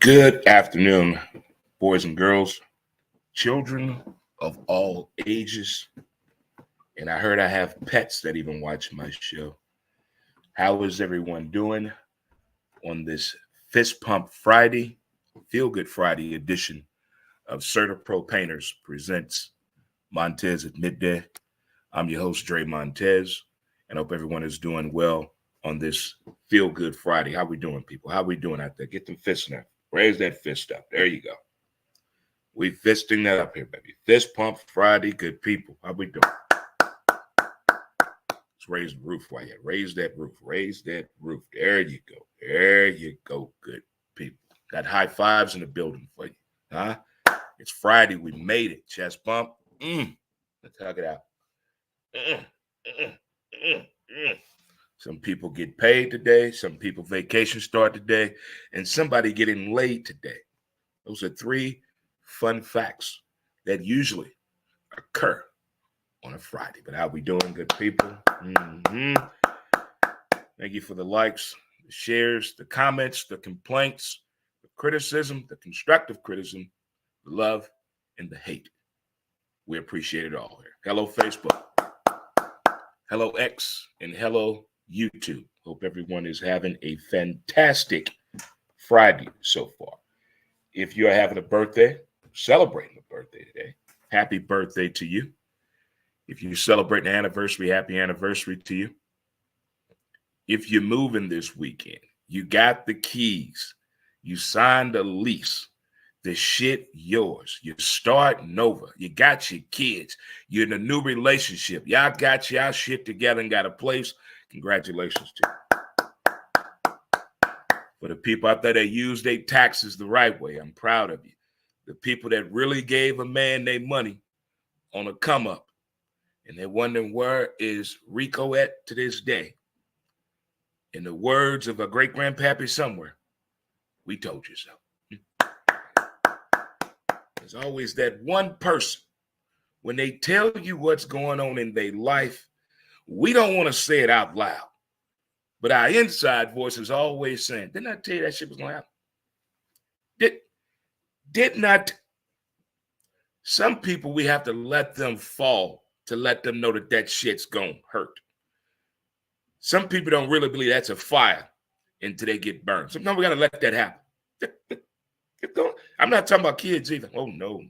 Good afternoon, boys and girls, children of all ages. And I heard I have pets that even watch my show. How is everyone doing on this Fist Pump Friday, Feel Good Friday edition of CertaPro Painters presents Montez at Midday? I'm your host, Dre Montez, and I hope everyone is doing well on this Feel Good Friday. How we doing, people? How we doing out there? Get them fists now. Raise that fist up. There you go. We fisting that up here, baby. Fist Pump Friday, good people. How we doing? Let's raise the roof while you raise that roof. Raise that roof. There you go. There you go, good people. Got high fives in the building for you. Huh? It's Friday. We made it. Chest bump. Let's hug it out. Some people get paid today. Some people vacation start today. And somebody getting laid today. Those are three fun facts that usually occur on a Friday. But how we doing, good people? Thank you for the likes, the shares, the comments, the complaints, the criticism, the constructive criticism, the love, and the hate. We appreciate it all here. Hello, Facebook. Hello, X. And hello, YouTube. Hope everyone is having a fantastic Friday so far. If you're having a birthday, celebrating a birthday today, happy birthday to you. If you're celebrating an anniversary, happy anniversary to you. If you're moving this weekend, you got the keys, you signed a lease, the shit yours. You're starting over. You got your kids. You're in a new relationship. Y'all got y'all shit together and got a place. Congratulations to you. For the people out there that use their taxes the right way, I'm proud of you. The people that really gave a man their money on a come up, and they're wondering where is Rico at to this day. In the words of a great grandpappy somewhere, we told you so. There's always that one person, when they tell you what's going on in their life, we don't want to say it out loud. But our inside voice is always saying, didn't I tell you that shit was going to happen? Did not. Some people, we have to let them fall to let them know that that shit's going to hurt. Some people don't really believe that's a fire until they get burned. Sometimes we got to let that happen. Get going. I'm not talking about kids either. Oh, no.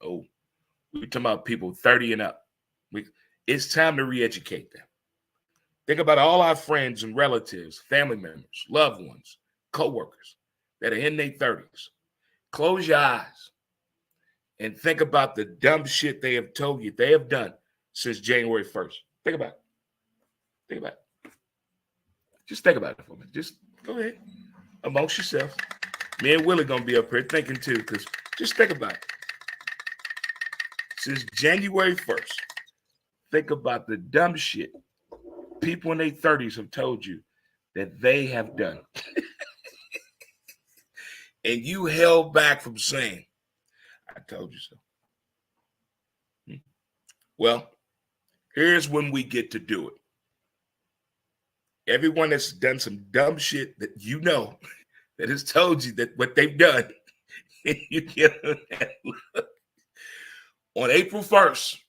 We're talking about people 30 and up. It's time to re-educate them. Think about all our friends and relatives, family members, loved ones, co-workers that are in their 30s. Close your eyes and think about the dumb shit they have told you they have done since January 1st. Think about it. Think about it. Just think about it for a minute. Just go ahead. Amongst yourself. Me and Willie gonna be up here thinking too, because just think about it. Since January 1st, think about the dumb shit people in their 30s have told you that they have done. And you held back from saying, I told you so. Well, here's when we get to do it. Everyone that's done some dumb shit that you know that has told you that what they've done, and you get that look. On April 1st,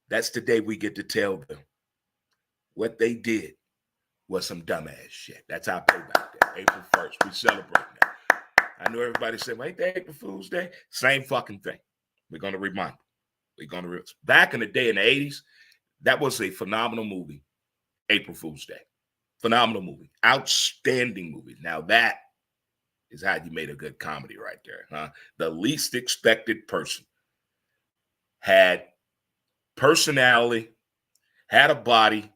that's the day we get to tell them what they did was some dumbass shit. That's our payback day. April 1st, we celebrate that. I know everybody said, well, ain't that April Fool's Day? Same fucking thing. We're going to remind them. We're going to back in the day in the 80s, that was a phenomenal movie, April Fool's Day. Phenomenal movie. Outstanding movie. Now that is how you made a good comedy right there. Huh? The least expected person had personality, had a body,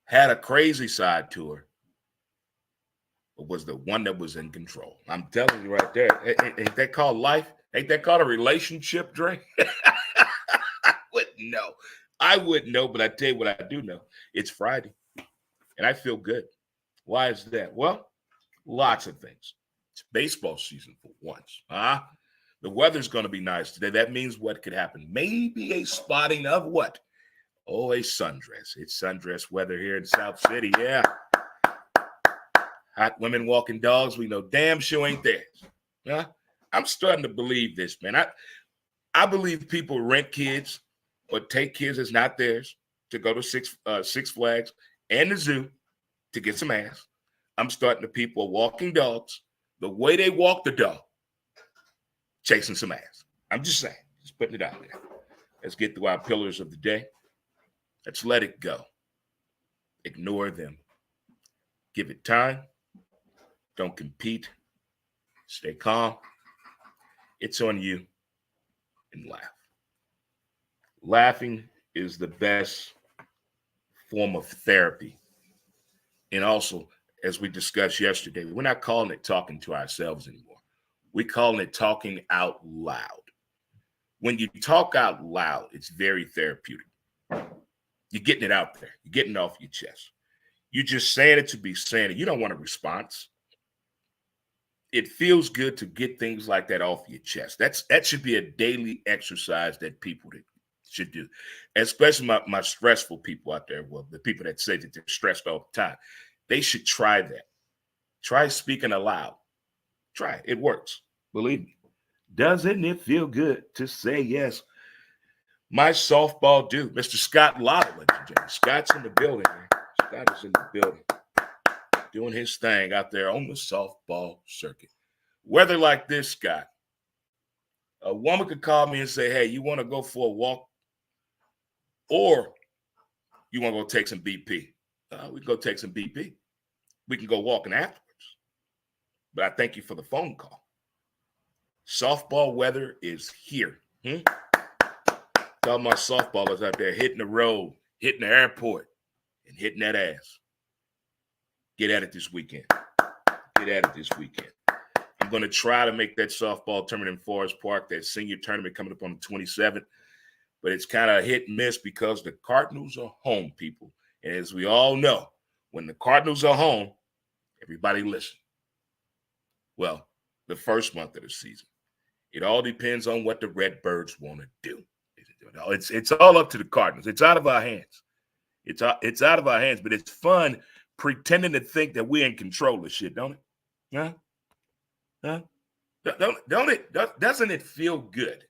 had a crazy side to her, but was the one that was in control. I'm telling you right there. Ain't that called life? Ain't that called a relationship, Dre? I wouldn't know. I wouldn't know, but I tell you what I do know. It's Friday, and I feel good. Why is that? Well, lots of things. It's baseball season for once. The weather's going to be nice today. That means what could happen? Maybe a spotting of what? Oh, a sundress. It's sundress weather here in South City. Yeah. Hot women walking dogs, we know damn sure ain't theirs. Huh? I'm starting to believe this, man. I believe people rent kids or take kids that's not theirs to go to Six Flags and the zoo to get some ass. I'm starting to people walking dogs the way they walk the dog, chasing some ass. I'm just saying, just putting it out there. Let's get through our pillars of the day. Let's let it go. Ignore them. Give it time. Don't compete. Stay calm. It's on you. And laugh. Laughing is the best form of therapy. And also, as we discussed yesterday, we're not calling it talking to ourselves anymore. We're calling it talking out loud. When you talk out loud, it's very therapeutic. You're getting it out there. You're getting it off your chest. You're just saying it to be saying it. You don't want a response. It feels good to get things like that off your chest. That should be a daily exercise that people should do, especially my stressful people out there. Well, the people that say that they're stressed all the time, they should try that. Try speaking aloud. Try it. It works. Believe me. Doesn't it feel good to say yes? My softball dude, Mr. Scott Lotto, ladies and gentlemen. Scott's in the building, man. Scott is in the building, doing his thing out there on the softball circuit. Weather like this, Scott, a woman could call me and say, hey, you want to go for a walk? Or you want to go take some BP? We can go take some BP. We can go walking afterwards. But I thank you for the phone call. Softball weather is here. All my softballers out there hitting the road, hitting the airport, and hitting that ass. Get at it this weekend. Get at it this weekend. I'm going to try to make that softball tournament in Forest Park, that senior tournament coming up on the 27th. But it's kind of hit and miss because the Cardinals are home, people. And as we all know, when the Cardinals are home, everybody listen. Well, the first month of the season. It all depends on what the Redbirds want to do. It's all up to the Cardinals. It's out of our hands. It's out of our hands, but it's fun pretending to think that we're in control of shit, don't it? Huh? Don't it? Doesn't it feel good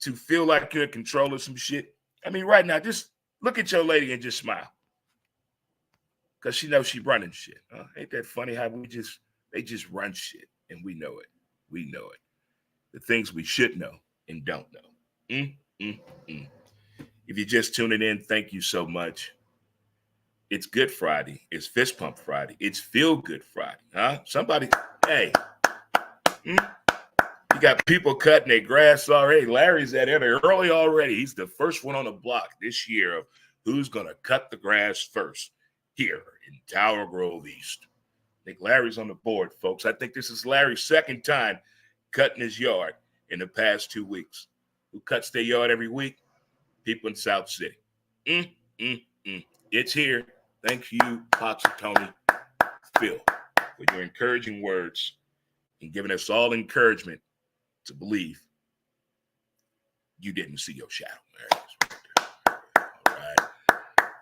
to feel like you're in control of some shit? I mean, right now, just look at your lady and just smile. Because she knows she's running shit. Ain't that funny how they just run shit, and we know it. We know it. The things we should know and don't know. If you're just tuning in, thank you so much. It's Good Friday. It's Fist Pump Friday. It's Feel Good Friday. Huh? Somebody, hey. You got people cutting their grass already. Larry's at it early already. He's the first one on the block this year of who's going to cut the grass first here in Tower Grove East. I think Larry's on the board, folks. I think this is Larry's second time cutting his yard in the past 2 weeks. Who cuts their yard every week? People in South City. It's here. Thank you, Pops and Tony, Phil, for your encouraging words and giving us all encouragement to believe you didn't see your shadow. All right.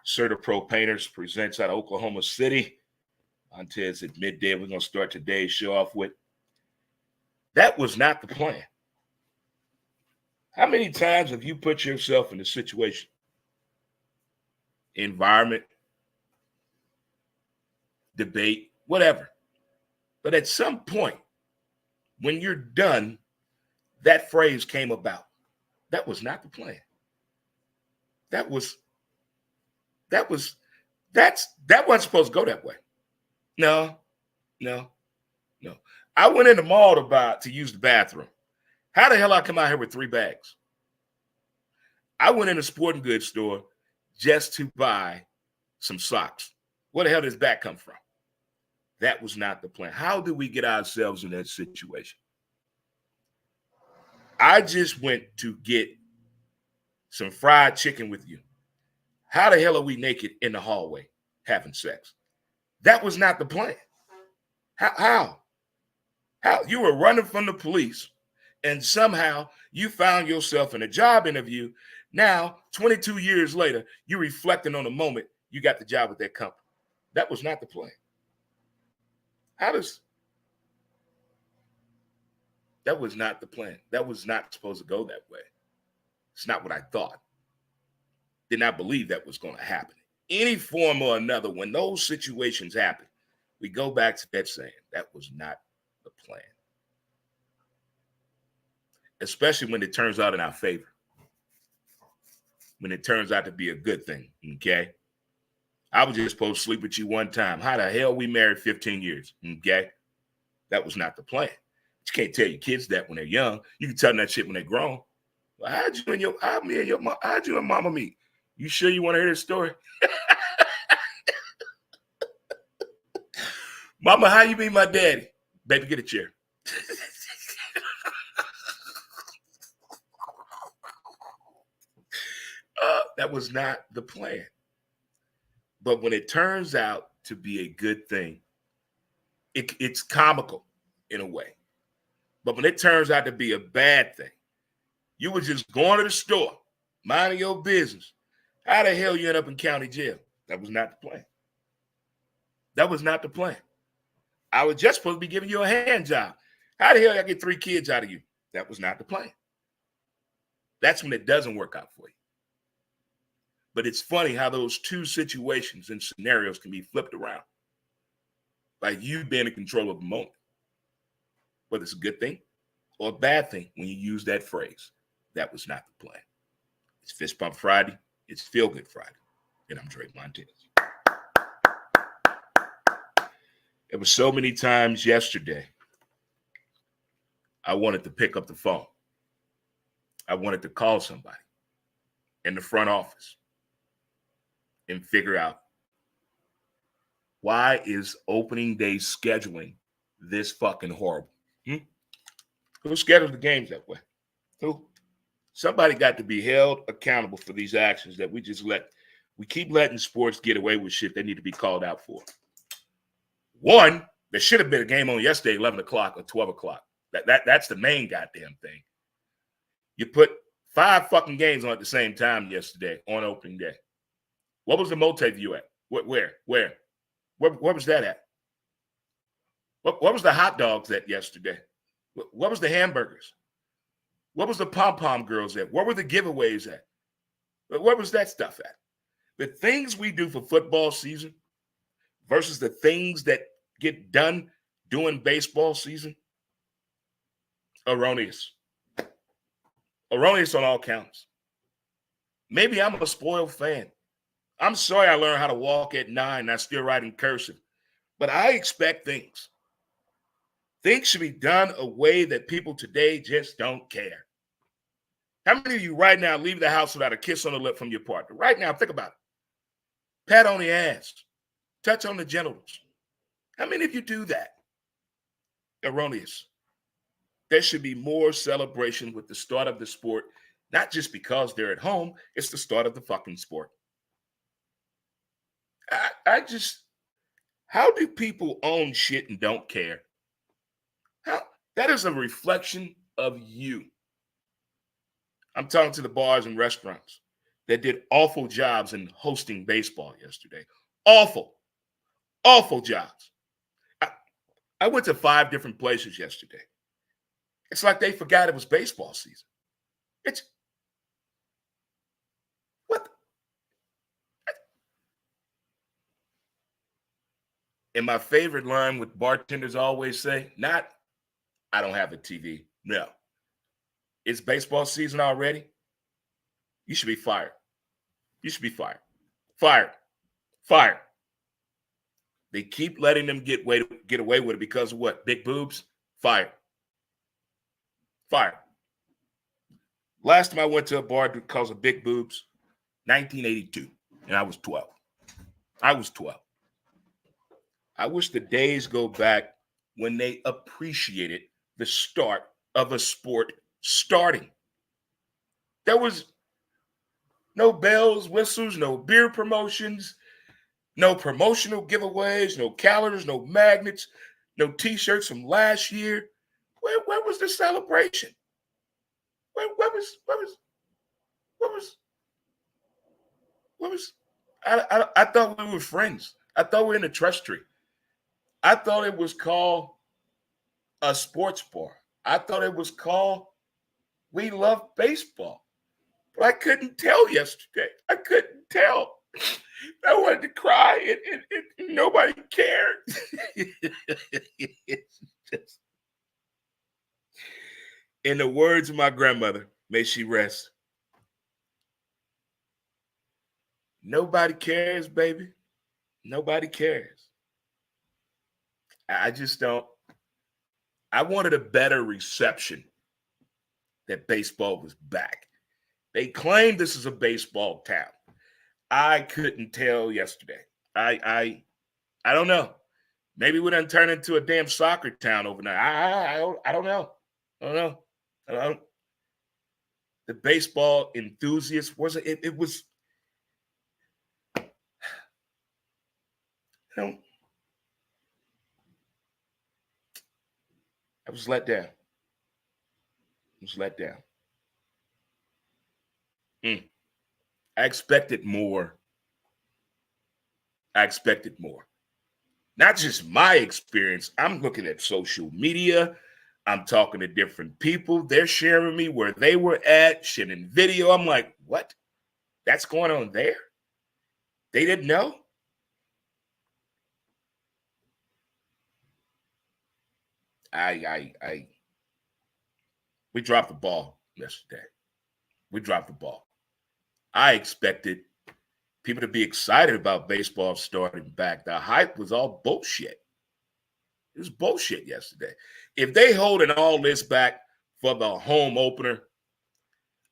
CertaPro Painters presents out of Oklahoma City. Montez at midday. We're going to start today's show off with, that was not the plan. How many times have you put yourself in a situation, environment, debate, whatever, but at some point, when you're done, that phrase came about. That was not the plan. That wasn't supposed to go that way. No. I went in the mall to use the bathroom. How the hell I come out here with 3 bags? I went in a sporting goods store just to buy some socks. Where the hell does that come from? That was not the plan. How did we get ourselves in that situation? I just went to get some fried chicken with you. How the hell are we naked in the hallway having sex? That was not the plan. How? You were running from the police, and somehow you found yourself in a job interview. Now, 22 years later, you're reflecting on the moment you got the job with that company. That was not the plan. That was not the plan. That was not supposed to go that way. It's not what I thought. Did not believe that was going to happen. Any form or another, when those situations happen, we go back to that saying, that was not the plan. Especially when it turns out in our favor. When it turns out to be a good thing, okay? I was just supposed to sleep with you one time. How the hell we married 15 years, okay? That was not the plan. You can't tell your kids that when they're young. You can tell them that shit when they're grown. Well, how'd you and mama meet? You sure you want to hear this story? Mama, how you meet my daddy? Baby, get a chair. That was not the plan. But when it turns out to be a good thing, it's comical in a way. But when it turns out to be a bad thing, you were just going to the store, minding your business. How the hell you end up in county jail? That was not the plan. That was not the plan. I was just supposed to be giving you a hand job. How the hell I get 3 kids out of you? That was not the plan. That's when it doesn't work out for you. But it's funny how those two situations and scenarios can be flipped around. Like you being in control of the moment. Whether it's a good thing or a bad thing when you use that phrase. That was not the plan. It's Fist Pump Friday. It's Feel Good Friday. And I'm Drake Montez. It was so many times yesterday I wanted to pick up the phone. I wanted to call somebody in the front office and figure out, why is opening day scheduling this fucking horrible? Who scheduled the games that way? Who? Somebody got to be held accountable for these actions that we keep letting sports get away with shit they need to be called out for. One, there should have been a game on yesterday, 11 o'clock or 12 o'clock. That's the main goddamn thing. You put 5 fucking games on at the same time yesterday on opening day. What was the multi-view at? Where was that at? What was the hot dogs at yesterday? What was the hamburgers? What was the pom-pom girls at? What were the giveaways at? Where was that stuff at? The things we do for football season versus the things that get done during baseball season, erroneous. Erroneous on all counts. Maybe I'm a spoiled fan. I'm sorry I learned how to walk at 9 and I still write in cursive. But I expect things. Things should be done a way that people today just don't care. How many of you right now leave the house without a kiss on the lip from your partner? Right now, think about it. Pat on the ass. Touch on the genitals. How many of you do that? Erroneous. There should be more celebration with the start of the sport, not just because they're at home. It's the start of the fucking sport. How do people own shit and don't care? That is a reflection of you. I'm talking to the bars and restaurants that did awful jobs in hosting baseball yesterday. Awful jobs. I went to 5 different places yesterday. It's like they forgot it was baseball season. What? And my favorite line what bartenders always say, not, I don't have a TV. No. It's baseball season already. You should be fired. You should be fired. Fired. They keep letting them get away with it because of what? Big boobs? Fired. Last time I went to a bar because of big boobs, 1982, and I was 12. I wish the days go back when they appreciated the start of a sport starting. There was no bells, whistles, no beer promotions, no promotional giveaways, no calendars, no magnets, no T-shirts from last year. Where was the celebration? Where was? I thought we were friends. I thought we were in the trust tree. I thought it was called a sports bar. I thought it was called We Love Baseball. But I couldn't tell yesterday. I couldn't tell. I wanted to cry and nobody cared. It's just, in the words of my grandmother, may she rest, nobody cares, baby. Nobody cares. I just don't. I wanted a better reception that baseball was back. They claim this is a baseball town. I couldn't tell yesterday. I don't know. Maybe we done turn into a damn soccer town overnight. I don't know. I don't know. I don't. The baseball enthusiast wasn't. It was. You know, I was let down. I was let down. I expected more. I expected more. Not just my experience. I'm looking at social media. I'm talking to different people. They're sharing me where they were at, sharing video. I'm like, what? That's going on there? They didn't know? We dropped the ball yesterday. We dropped the ball. I expected people to be excited about baseball starting back. The hype was all bullshit. It was bullshit yesterday. If they holding all this back for the home opener,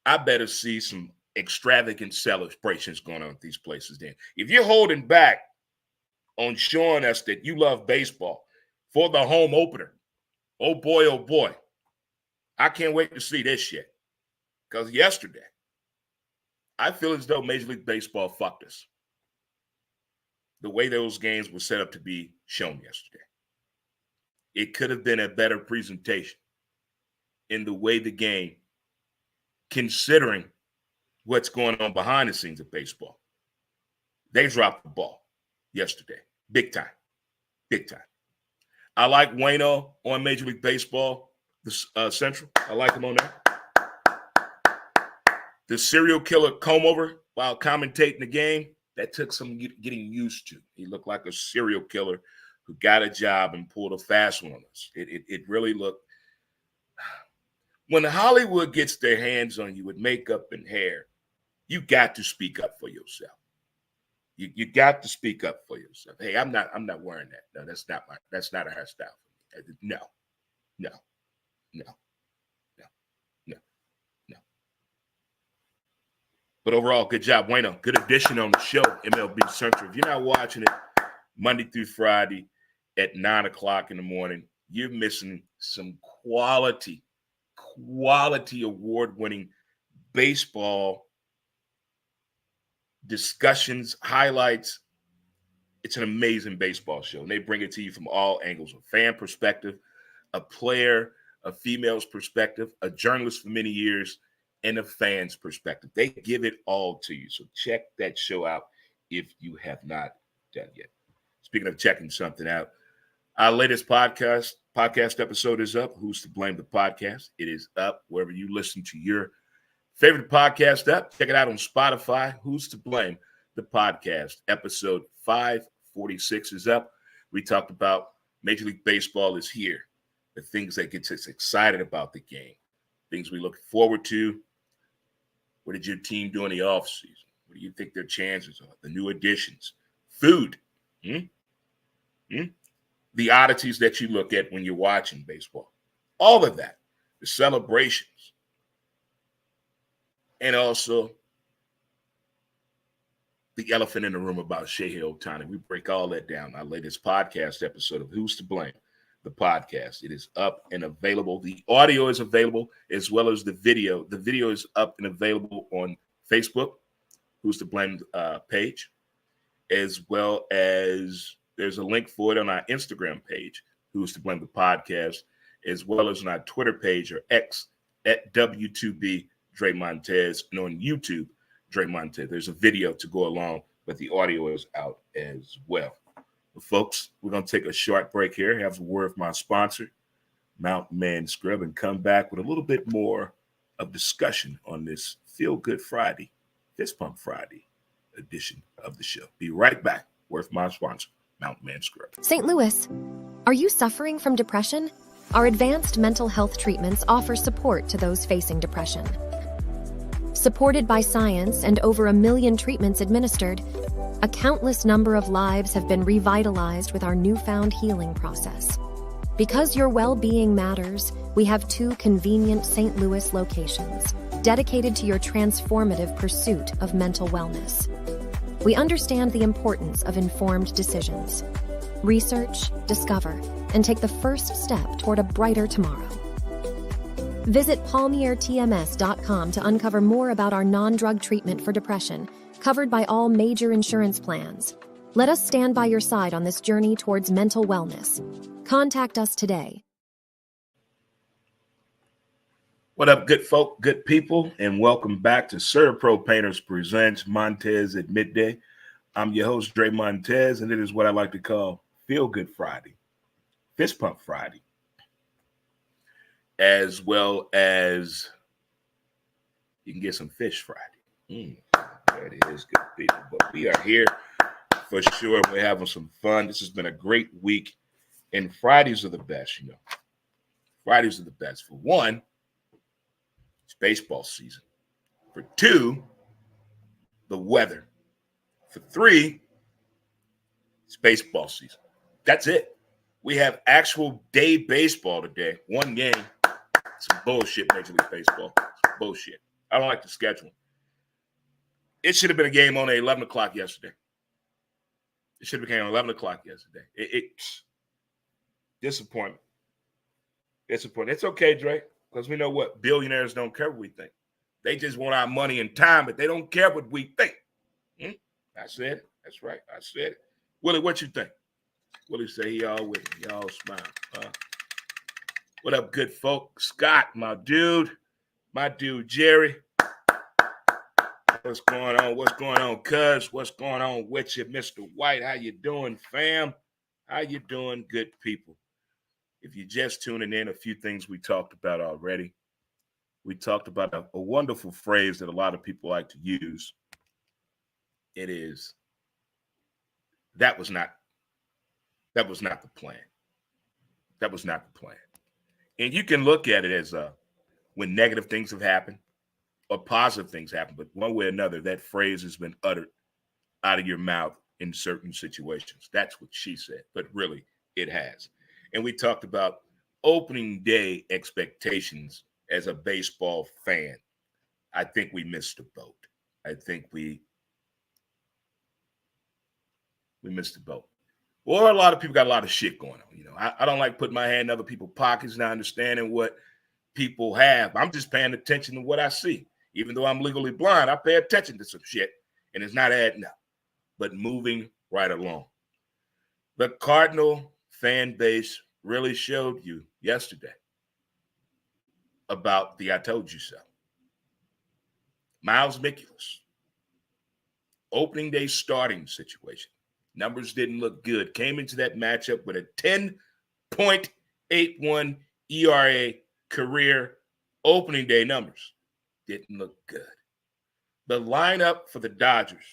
I better see some extravagant celebrations going on at these places then. If you're holding back on showing us that you love baseball for the home opener, oh boy, I can't wait to see this shit. Because yesterday, I feel as though Major League Baseball fucked us. The way those games were set up to be shown yesterday. It could have been a better presentation in the way the game, considering what's going on behind the scenes of baseball. They dropped the ball yesterday. Big time. Big time. I like Wayno on Major League Baseball, the Central. I like him on there. The serial killer comb over while commentating the game, that took some getting used to. He looked like a serial killer who got a job and pulled a fast one on us. It really looked. When Hollywood gets their hands on you with makeup and hair, you got to speak up for yourself. You got to speak up for yourself. Hey, I'm not wearing that. No, that's not a hairstyle for me. No. But overall, good job, Wayno. Good addition on the show, MLB Central. If you're not watching it Monday through Friday at 9 o'clock in the morning, you're missing some quality award-winning baseball discussions, highlights. It's an amazing baseball show, and they bring it to you from all angles: a fan perspective, a player, a female's perspective, a journalist for many years, and a fan's perspective. They give it all to you. So check that show out if you have not done yet. Speaking of checking something out, our latest podcast episode is up. Who's to Blame, the podcast. It is up wherever you listen to your favorite podcast app. Check it out on Spotify. Who's to Blame, the podcast. Episode 546 is up. We talked about Major League Baseball is here. The things that gets us excited about the game. Things we look forward to. What did your team do in the offseason? What do you think their chances are? The new additions. Food. The oddities that you look at when you're watching baseball. All of that. The celebrations. And also the elephant in the room about Shohei Ohtani. We break all that down. Our latest podcast episode of Who's to Blame, the podcast. It is up and available. The audio is available as well as the video. The video is up and available on Facebook, Who's to Blame page, as well as there's a link for it on our Instagram page, Who's to Blame, the podcast, as well as on our Twitter page or X at W2B Dre Montez, and on YouTube, Dre Montez. There's a video to go along, but the audio is out as well. Folks, we're going to take a short break here, have a word from my sponsor, Mountain Man Scrub, and come back with a little bit more of discussion on this Feel Good Friday, Fist Pump Friday edition of the show. Be right back. Word from my sponsor, Mountain Man Scrub. St. Louis, are you suffering from depression? Our advanced mental health treatments offer support to those facing depression. Supported by science and over 1 million treatments administered, a countless number of lives have been revitalized with our newfound healing process. Because your well-being matters, we have 2 convenient St. Louis locations dedicated to your transformative pursuit of mental wellness. We understand the importance of informed decisions. Research, discover, and take the first step toward a brighter tomorrow. Visit palmiertms.com to uncover more about our non-drug treatment for depression, covered by all major insurance plans. Let us stand by your side on this journey towards mental wellness. Contact us today. What up, good folk, good people, and welcome back to CertaPro Painters Presents Montez at Midday. I'm your host, Dre Montez, and it is what I like to call Feel Good Friday, Fist Pump Friday, as well as you can get some Fish Friday. There it is, good people. But we are here for sure. We're having some fun. This has been a great week, and Fridays are the best, you know. Fridays are the best. For one, it's baseball season. For 2, the weather. For 3, it's baseball season. That's it. We have actual day baseball today. 1 game. Some bullshit, Major League Baseball. Some bullshit. I don't like the schedule. It should have been a game on at 11 o'clock yesterday. It should have been on 11 o'clock yesterday. Disappointment. Disappointment. It's okay, Dre, because we know what billionaires don't care what we think. They just want our money and time, but they don't care what we think. I said it. That's right. I said it. Willie, what you think? Willie say he all with me. Y'all smile. What up, good folk? Scott, my dude. My dude, Jerry. What's going on? What's going on, cuz? What's going on with you, Mr. White? How you doing, fam? How you doing, good people? If you're just tuning in, a few things we talked about already. We talked about a wonderful phrase that a lot of people like to use. It is, that was not the plan. That was not the plan. And you can look at it as when negative things have happened or positive things happen, but one way or another, that phrase has been uttered out of your mouth in certain situations. That's what she said, but really it has. And we talked about opening day expectations as a baseball fan. I think we missed the boat. I think we missed the boat. Or a lot of people got a lot of shit going on. You know, I don't like putting my hand in other people's pockets, not understanding what people have. I'm just paying attention to what I see. Even though I'm legally blind, I pay attention to some shit, and it's not adding up. But moving right along. The Cardinal fan base really showed you yesterday about the I told you so. Miles Mikolas, opening day starting situation. Numbers didn't look good. Came into that matchup with a 10.81 ERA career opening day numbers. Didn't look good. The lineup for the Dodgers.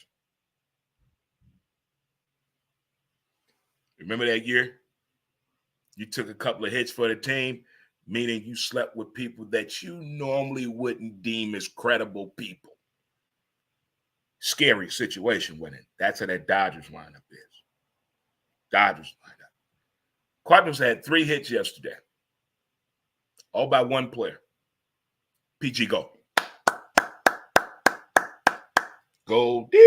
Remember that year? You took a couple of hits for the team, meaning you slept with people that you normally wouldn't deem as credible people. Scary situation winning. That's how that Dodgers lineup is. Dodgers lineup. Cardinals had 3 hits yesterday, all by one player. PG Gold. Goldie.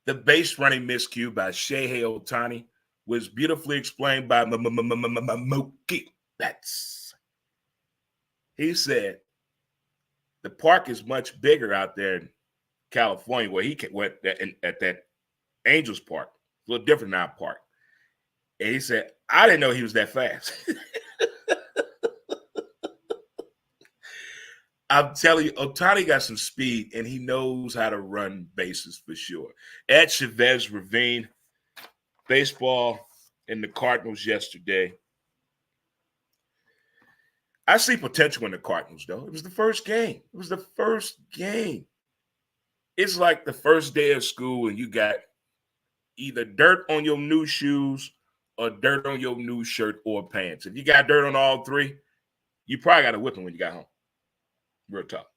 The base running miscue by Shohei Ohtani was beautifully explained by Mookie Betts. He said, the park is much bigger out there in California where he went at that Angels Park. A little different than our park. And he said, I didn't know he was that fast. I'm telling you, Ohtani got some speed, and he knows how to run bases for sure. At Chavez Ravine, baseball and the Cardinals yesterday. I see potential in the Cardinals, though. It was the first game. It's like the first day of school and you got either dirt on your new shoes or dirt on your new shirt or pants. If you got dirt on all three, you probably got a whipping when you got home. Real talk.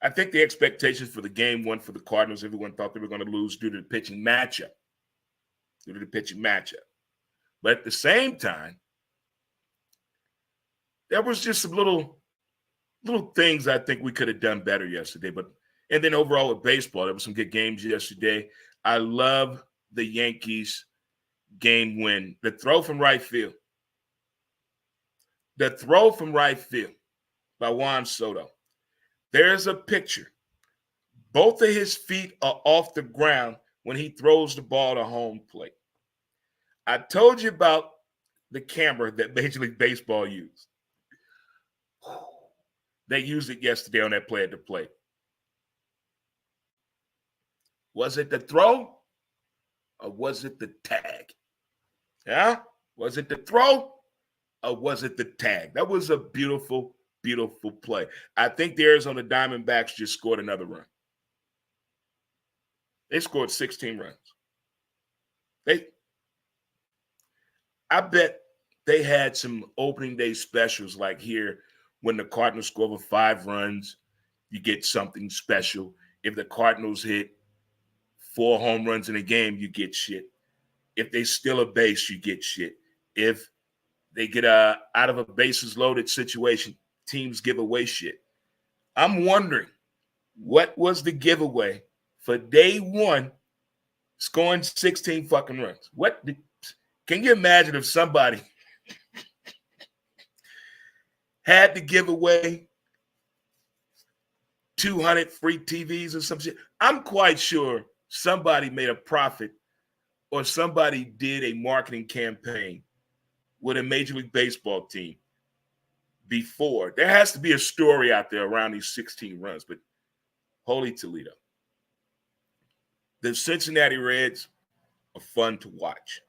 I think the expectations for the game one for the Cardinals, everyone thought they were going to lose due to the pitching matchup. But at the same time, there was just some little things I think we could have done better yesterday. And then overall with baseball, there were some good games yesterday. I love the Yankees game win. The throw from right field by Juan Soto. There's a picture. Both of his feet are off the ground when he throws the ball to home plate. I told you about the camera that Major League Baseball used. They used it yesterday on that play at the plate. Was it the throw or was it the tag? Yeah? Was it the throw or was it the tag? That was a beautiful, beautiful play. I think the Arizona Diamondbacks just scored another run. They scored 16 runs. I bet they had some opening day specials like here when the Cardinals score over 5 runs, you get something special. If the Cardinals hit 4 home runs in a game, you get shit. If they steal a base, you get shit. If they get out of a bases loaded situation, teams give away shit. I'm wondering, what was the giveaway for day one scoring 16 fucking runs? Can you imagine if somebody had to give away 200 free TVs or some shit? I'm quite sure somebody made a profit or somebody did a marketing campaign with a Major League Baseball team before. There has to be a story out there around these 16 runs, but holy Toledo. The Cincinnati Reds are fun to watch.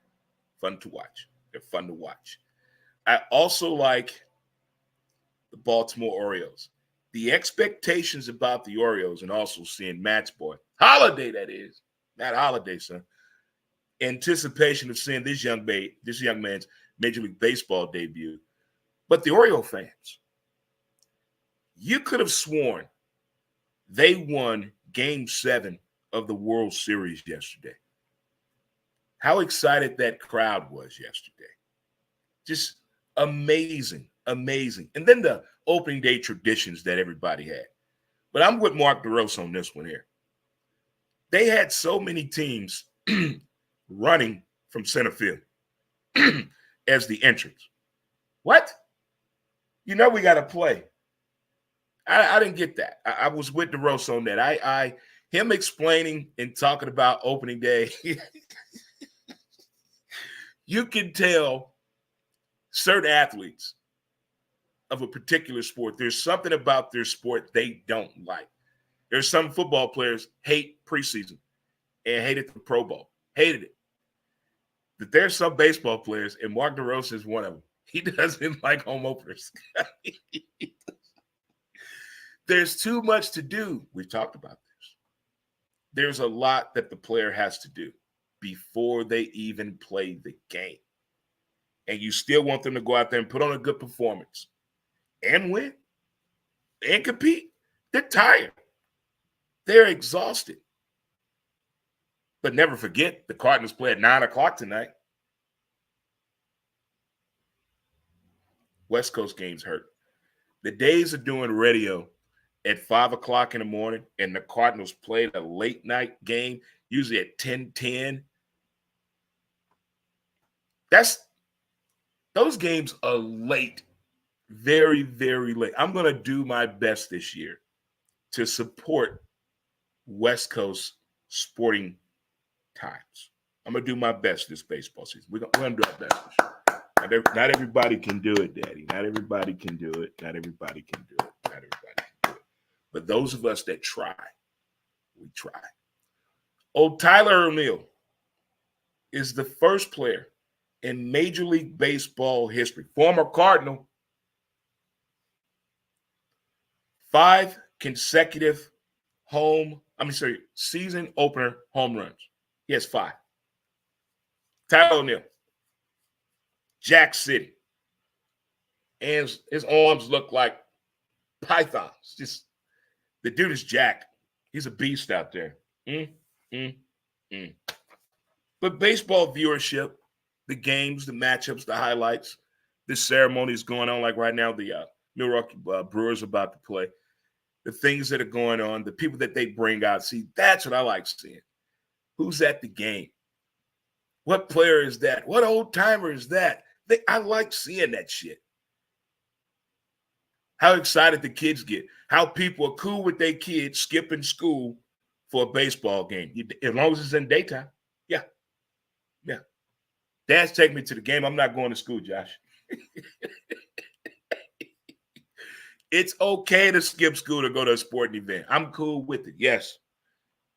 They're fun to watch. I also like the Baltimore Orioles. The expectations about the Orioles and also seeing Match Boy, Holiday that is, not Holiday, son. Anticipation of seeing this young man's Major League Baseball debut. But the Oriole fans, you could have sworn they won Game 7 of the World Series yesterday. How excited that crowd was yesterday. Just amazing. And then the opening day traditions that everybody had. But I'm with Mark DeRosa on this one here. They had so many teams running from center field as the entrance. What? You know we got to play. I didn't get that. I was with DeRosa on that. Him explaining and talking about opening day, you can tell certain athletes of a particular sport, there's something about their sport they don't like. There's some football players hate preseason and hated the Pro Bowl. Hated it. But there's some baseball players, and Mark DeRosa is one of them. He doesn't like home openers. There's too much to do. We've talked about this. There's a lot that the player has to do before they even play the game. And you still want them to go out there and put on a good performance and win and compete. They're tired. They're exhausted. But never forget, the Cardinals play at 9 o'clock tonight. West Coast games hurt. The days of doing radio at 5 o'clock in the morning and the Cardinals played a late night game, usually at 10:10. Those games are late, very, very late. I'm going to do my best this year to support West Coast sporting times. I'm going to do my best this baseball season. We're going to do our best this year. Not everybody can do it, Daddy. Not everybody can do it. But those of us that try, we try. Old Tyler O'Neill is the first player in Major League Baseball history, former Cardinal, 5 consecutive season opener home runs. He has 5. Tyler O'Neill, Jack City. And his arms look like pythons. Just the dude is jacked. He's a beast out there. But baseball viewership, the games, the matchups, the highlights, the ceremonies going on like right now, the Milwaukee Brewers about to play, the things that are going on, the people that they bring out. See, that's what I like seeing. Who's at the game? What player is that? What old timer is that? I like seeing that shit. How excited the kids get. How people are cool with their kids skipping school for a baseball game. As long as it's in daytime. Yeah. Yeah. Dad's taking me to the game. I'm not going to school, Josh. It's okay to skip school to go to a sporting event. I'm cool with it. Yes.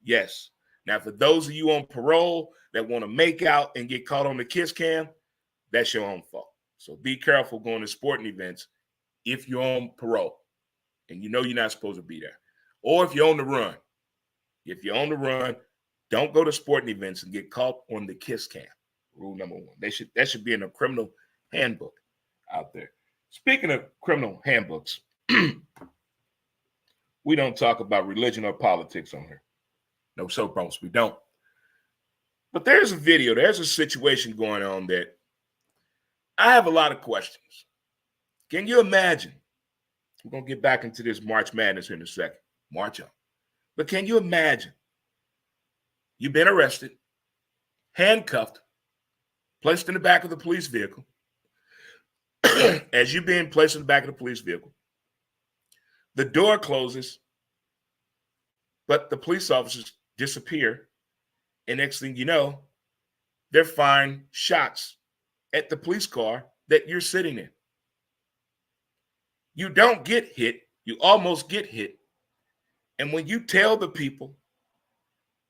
Yes. Now, for those of you on parole that want to make out and get caught on the kiss cam, that's your own fault. So be careful going to sporting events if you're on parole and you know you're not supposed to be there. Or if you're on the run. If you're on the run, don't go to sporting events and get caught on the kiss cam. Rule number 1. That should be in a criminal handbook out there. Speaking of criminal handbooks, we don't talk about religion or politics on here. No, so bros, we don't. But there's a video, there's a situation going on that I have a lot of questions. Can you imagine? We're going to get back into this March Madness in a second. March on. But can you imagine? You've been arrested, handcuffed, placed in the back of the police vehicle. As you're being placed in the back of the police vehicle, the door closes, but the police officers disappear. And next thing you know, they're firing shots at the police car that you're sitting in. You don't get hit. You almost get hit. And when you tell the people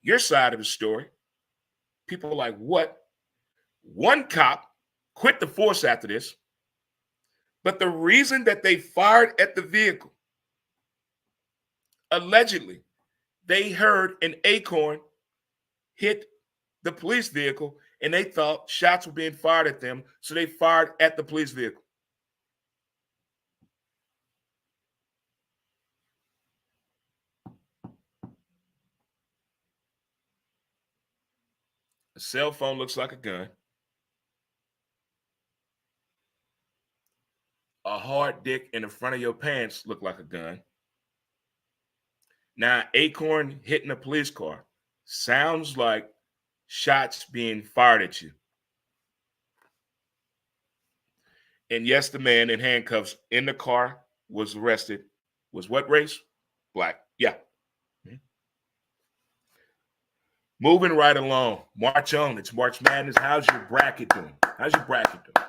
your side of the story, people are like, what? One cop quit the force after this. But the reason that they fired at the vehicle, allegedly, they heard an acorn hit the police vehicle and they thought shots were being fired at them, so they fired at the police vehicle. A cell phone looks like a gun. A hard dick in the front of your pants look like a gun. Now, acorn hitting a police car sounds like shots being fired at you. And yes, the man in handcuffs in the car was arrested. Was what race? Black. Yeah. Mm-hmm. Moving right along. March on. It's March Madness. How's your bracket doing? How's your bracket doing?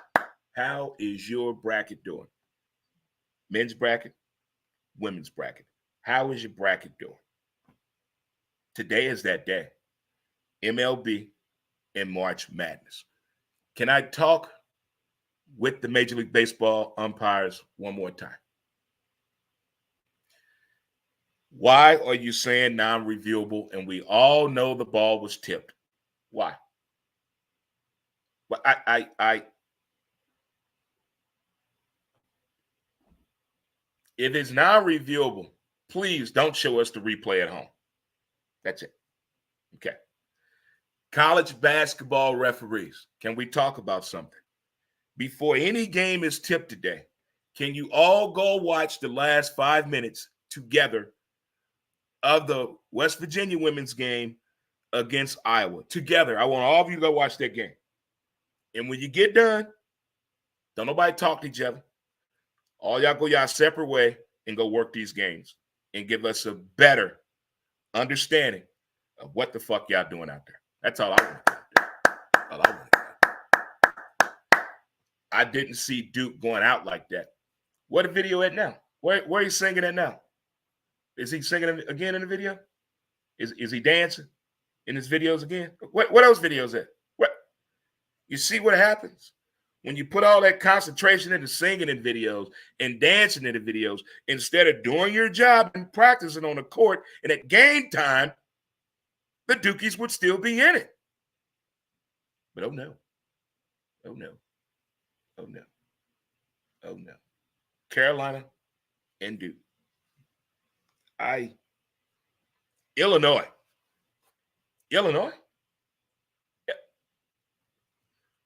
How is your bracket doing? Men's bracket, women's bracket. How is your bracket doing? Today is that day. MLB and March Madness. Can I talk with the Major League Baseball umpires one more time? Why are you saying non-reviewable and we all know the ball was tipped? Why? Well, if it's non-reviewable, please don't show us the replay at home. That's it. Okay. College basketball referees, can we talk about something? Before any game is tipped today, can you all go watch the last 5 minutes together of the West Virginia women's game against Iowa? Together. I want all of you to go watch that game. And when you get done, don't nobody talk to each other. All y'all go y'all separate way and go work these games and give us a better understanding of what the fuck y'all doing out there. That's all I want to do. All I want to do. I didn't see Duke going out like that. What a video at now? Where he singing at now? Is he singing again in the video? Is he dancing? in his videos again? What else videos at? What? You see what happens? When you put all that concentration into singing in videos and dancing in the videos, instead of doing your job and practicing on the court, and at game time, the Dukies would still be in it. But oh no. Oh no. Oh no. Oh no. Carolina and Duke. Illinois.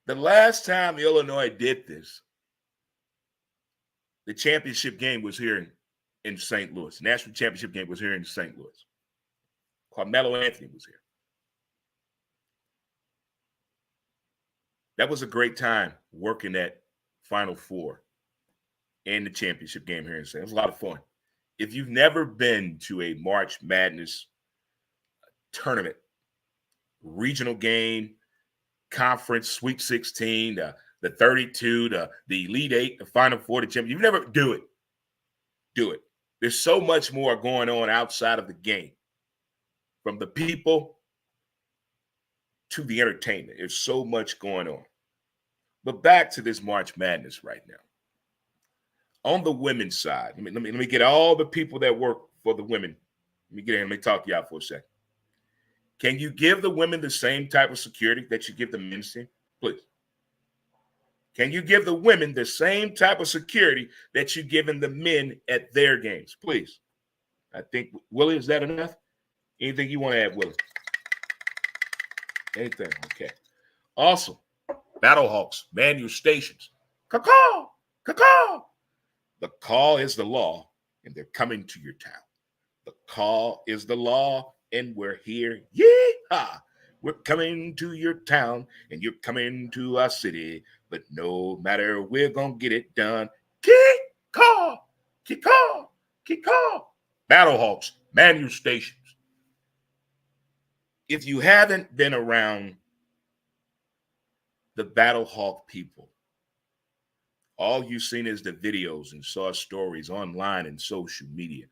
The last time Illinois did this, the championship game was here in St. Louis. National championship game was here in St. Louis. Carmelo Anthony was here. That was a great time working that Final Four and the championship game here in St. Louis. It was a lot of fun. If you've never been to a March Madness tournament, regional game, conference, Sweet 16, the 32, the Elite Eight, the Final Four, the championship, you've never do it. Do it. There's so much more going on outside of the game, from the people to the entertainment. There's so much going on. But back to this March Madness right now. On the women's side, let me get all the people that work for the women. Let me talk to y'all for a second. Can you give the women the same type of security that you give the men's team? Please. Can you give the women the same type of security that you've given the men at their games? Please. I think, Willie, is that enough? Anything you want to add, Willie? Anything? Okay. Awesome. Battlehawks, man your stations. Caw-caw! Caw-caw! The call is the law, and they're coming to your town. The call is the law, and we're here. Yeehaw! We're coming to your town, and you're coming to our city. But no matter, we're going to get it done. Kick-caw! Kick-caw! Kick-caw! Battlehawks, man your stations. If you haven't been around the Battlehawk people, all you've seen is the videos and saw stories online and social media.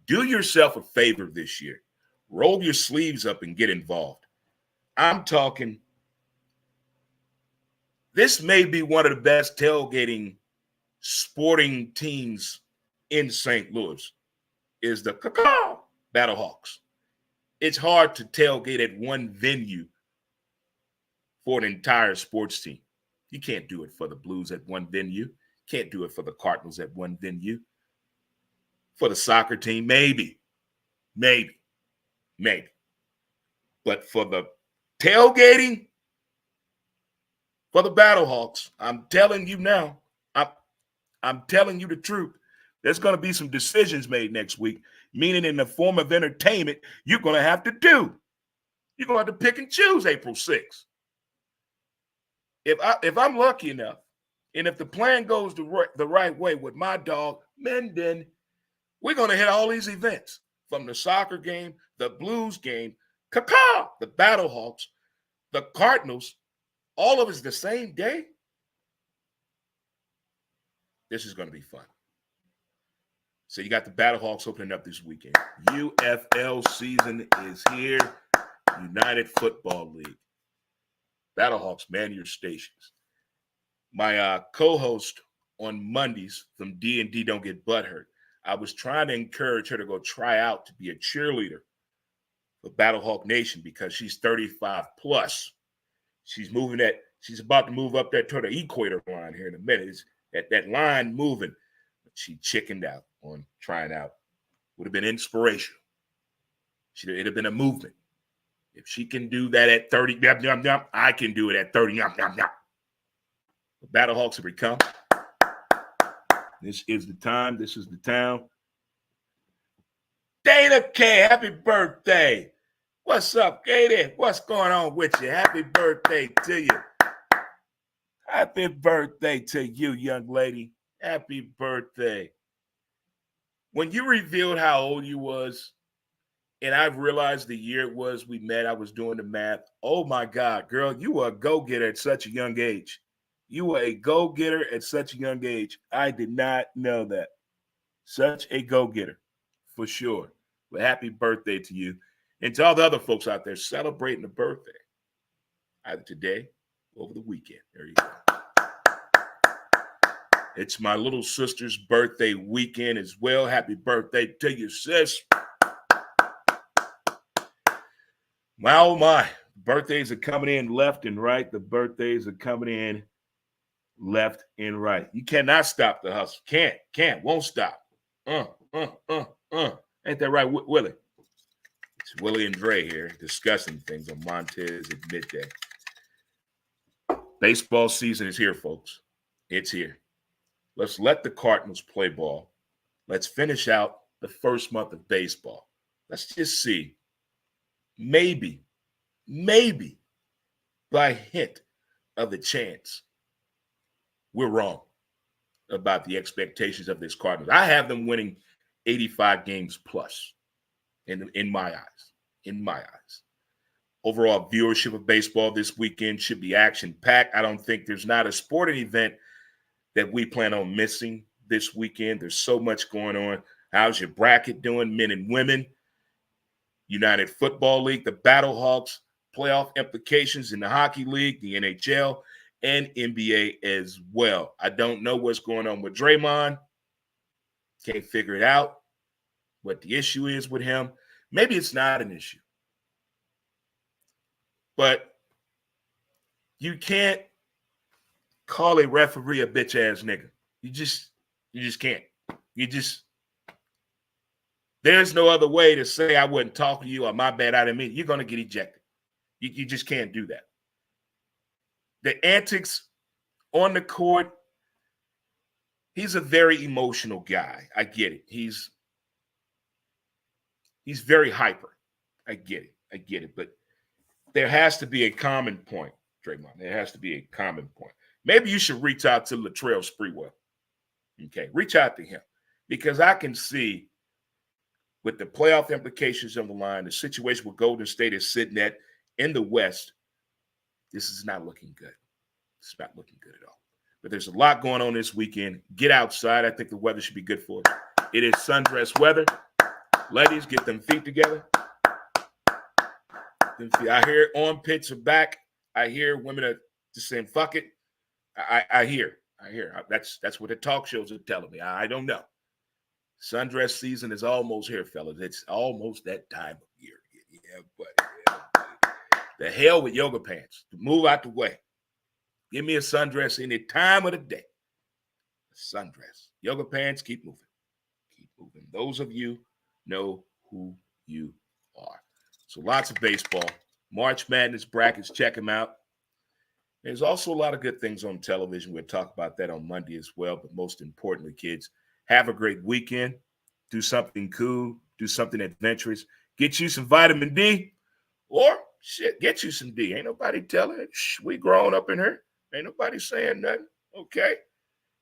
Do yourself a favor this year. Roll your sleeves up and get involved. I'm talking, this may be one of the best tailgating sporting teams in St. Louis, is the Battlehawks. It's hard to tailgate at one venue for an entire sports team. You can't do it for the Blues at one venue. Can't do it for the Cardinals at one venue. For the soccer team, maybe. But for the tailgating, for the Battlehawks, I'm telling you now, I'm telling you the truth. There's going to be some decisions made next week, meaning in the form of entertainment, you're going to have to do. You're going to have to pick and choose April 6th. If I'm lucky enough, and if the plan goes the right way with my dog, Menden, we're going to hit all these events, from the soccer game, the Blues game, the Battlehawks, the Cardinals, all of it's the same day. This is going to be fun. So you got the Battlehawks opening up this weekend. UFL season is here. United Football League. Battlehawks, man your stations. My co-host on Mondays from D&D Don't Get Butthurt, I was trying to encourage her to go try out to be a cheerleader for Battlehawk Nation because she's 35 plus. She's about to move up there toward the equator line here in a minute. It's that line moving. But she chickened out on trying out. Would have been inspirational. It'd have been a movement. If she can do that at 30, I can do it at 30. The Battlehawks have become. This is the time. This is the town. Dana K, happy birthday. What's up, Katie? What's going on with you? Happy birthday to you. Happy birthday to you, young lady. Happy birthday. When you revealed how old you was, and I realized the year it was we met, I was doing the math. Oh, my God, girl, you were a go-getter at such a young age. You were a go-getter at such a young age. I did not know that. Such a go-getter, for sure. But happy birthday to you. And to all the other folks out there celebrating a birthday, either today or over the weekend, there you go. It's my little sister's birthday weekend as well. Happy birthday to you, sis. My, oh my. Birthdays are coming in left and right. The birthdays are coming in left and right. You cannot stop the hustle. Can't, won't stop. Ain't that right, Willie? It's Willie and Dre here discussing things on Montez at midday. Baseball season is here, folks. It's here. Let's let the Cardinals play ball. Let's finish out the first month of baseball. Let's just see. Maybe by a hint of a chance, we're wrong about the expectations of this Cardinals. I have them winning 85 games plus in my eyes. Overall viewership of baseball this weekend should be action-packed. I don't think there's not a sporting event that we plan on missing this weekend. There's so much going on. How's your bracket doing, men and women? United Football League, the Battlehawks, playoff implications in the Hockey League, the NHL, and NBA as well. I don't know what's going on with Draymond. Can't figure it out, what the issue is with him. Maybe it's not an issue. But you can't call a referee a bitch-ass nigga. You just can't. There's no other way to say I wasn't talking to you or my bad, I didn't mean it. You're going to get ejected. You just can't do that. The antics on the court, he's a very emotional guy. I get it. He's very hyper. I get it. But there has to be a common point, Draymond. There has to be a common point. Maybe you should reach out to Latrell Sprewell. Okay, reach out to him. Because I can see with the playoff implications on the line, the situation where Golden State is sitting at in the West, this is not looking good. It's not looking good at all. But there's a lot going on this weekend. Get outside. I think the weather should be good for us. It is sundress weather. Ladies, get them feet together. I hear armpits are back. I hear women are just saying, fuck it. I hear. That's what the talk shows are telling me. I don't know. Sundress season is almost here, fellas. It's almost that time of year. Yeah, buddy. The hell with yoga pants. Move out the way. Give me a sundress any time of the day. Sundress. Yoga pants, keep moving. Keep moving. Those of you know who you are. So lots of baseball. March Madness brackets, check them out. There's also a lot of good things on television. We'll talk about that on Monday as well. But most importantly, kids, have a great weekend. Do something cool. Do something adventurous. Get you some vitamin D or shit, get you some D. Ain't nobody telling it. We grown up in here. Ain't nobody saying nothing. Okay.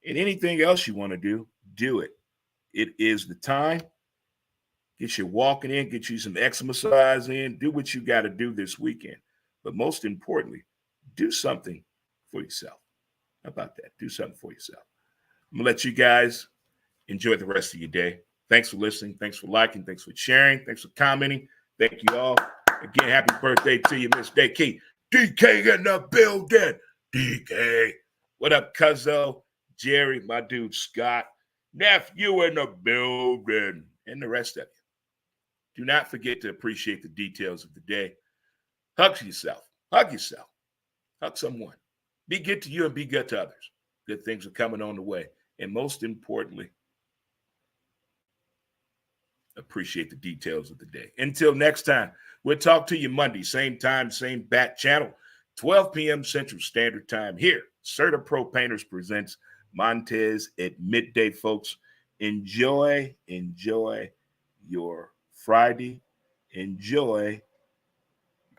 And anything else you want to do, do it. It is the time. Get your walking in, get you some exercise in, do what you got to do this weekend. But most importantly, do something for yourself. How about that? Do something for yourself. I'm going to let you guys enjoy the rest of your day. Thanks for listening. Thanks for liking. Thanks for sharing. Thanks for commenting. Thank you all. Again, happy birthday to you, Miss DK. DK in the building. DK. What up, Cuzzo? Jerry, my dude, Scott. Nephew in the building. And the rest of you. Do not forget to appreciate the details of the day. Hug yourself. Hug yourself. Hug someone. Be good to you and be good to others. Good things are coming on the way. And most importantly, appreciate the details of the day. Until next time, we'll talk to you Monday, same time, same bat channel, 12 p.m. Central Standard Time here. CertaPro Painters presents Montez at midday, folks. Enjoy your Friday. Enjoy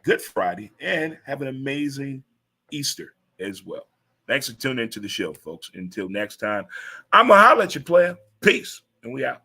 Good Friday and have an amazing Easter as well. Thanks for tuning into the show, folks. Until next time, I'm going to holler at you, player. Peace. And we out.